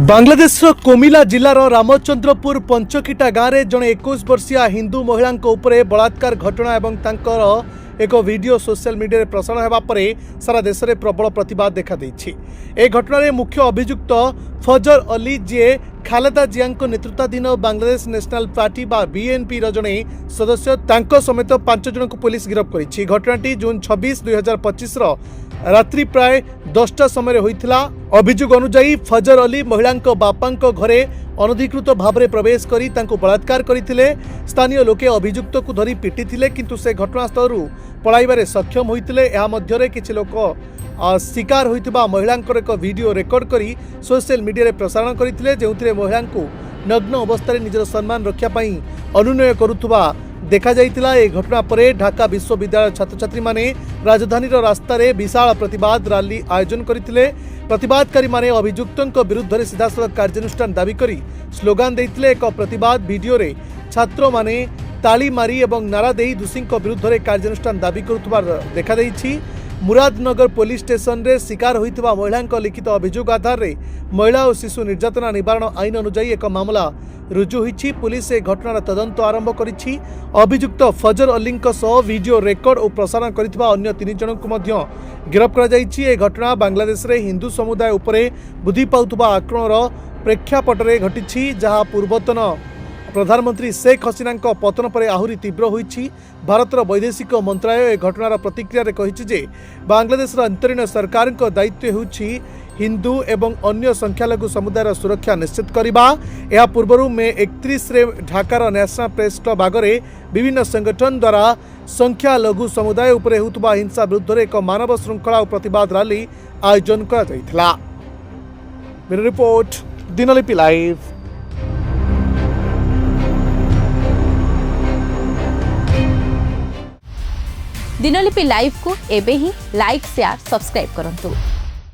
बांग्लादेश कोमिला जिलार रामचंद्रपुर पंचकीटा गाँव में जड़े 21 वर्षीय हिंदू महिला बलात्कार घटना एवं तांकर एक वीडियो सोशल मीडिया प्रसारण होगा पर सारा देश में प्रबल प्रतिवाद देखा देछि। ए घटना रे मुख्य अभियुक्त फजर अली जे खालेदा जिया नेतृत्वाधीन बांग्लादेश नेशनल पार्टी बा बीएनपी जड़े सदस्य तांको समेत 5 जन को पुलिस गिरफ्त करिछि। घटनाटी जून 26 2025 रात्रि प्राय 10टा समय होइथिला। अभियोग अनुसार फजर अली महिला बापा घरे अनधिकृत भाव में प्रवेश करी तांको बलात्कार करथिले। स्थानीय लोके अभियुक्त को धरी पिटिथिले किंतु से घटनास्थल पलाइबारे सक्षम होइथिले। एहा मध्यरे किछि लोक शिकार होइतिबा महिलांकर एक वीडियो रेकर्ड करी सोशल मीडिया रे प्रसारण करथिले, जेउथिरे महिला को नग्न अवस्था रे निजर सम्मान रक्षा पई अनुनय करुथुबा देखा जाइतिला। ए घटना पर ढाका विश्वविद्यालय छात्र छात्री माने राजधानी रास्ता रे विशाल प्रतिवाद रैली आयोजन करथिले। प्रतिवादकारी माने अभियुक्तों विरुद्ध में सीधासलख कार्यानुष्ठान दाबी करी स्लोगान देइतिले। एक प्रतिवाद वीडियो रे छात्र माने ताली मारी एवं नारा देई दोषी विरुद्ध में कार्यानुष्ठान दाबी करुथुबार देखा देइछि। मुरादनगर पुलिस स्टेशन रे शिकार होइतिबा महिला लिखित अभियोग आधार रे महिला और शिशु निर्यातना निवारण आईन अनुसार एक मामला रुजु होइछि। पुलिस ए घटनार तदंत आरंभ करिछि। अभियुक्त फजर अली सह वीडियो रेकर्ड और प्रसारण करिथिबा अन्य 3 जन को मध्य गिरफ्त करा जाइछि। ए घटना बांग्लादेश रे हिंदू समुदाय उपरे बुद्धि पाउतबा आक्रमणर प्रेक्षापटरे घटिछि, जहां पूर्वतन प्रधानमंत्री शेख हसीना पतन पर आहुरी तीव्र होइछि। भारतर वैदेशिक मंत्रालय ए घटनार प्रतिक्रिया रे कहिछि जे बांग्लादेश अंतरीण सरकार दायित्व होउछि हिंदू एवं अन्य संख्यालघु समुदायर सुरक्षा निश्चित करबा। या पूर्व मे 31 रे ढाकार नेशनल प्रेस क्लब आगरे विभिन्न संगठन द्वारा संख्यालघु समुदाय उपरे होउतबा हिंसा विरुद्ध एक मानव श्रृंखला और प्रतिवाद रैली आयोजन करा जाइथिला। Bureau report, Dinalipi live. Dinalipi live को एबे ही लाइक शेयर सब्सक्राइब करंतु।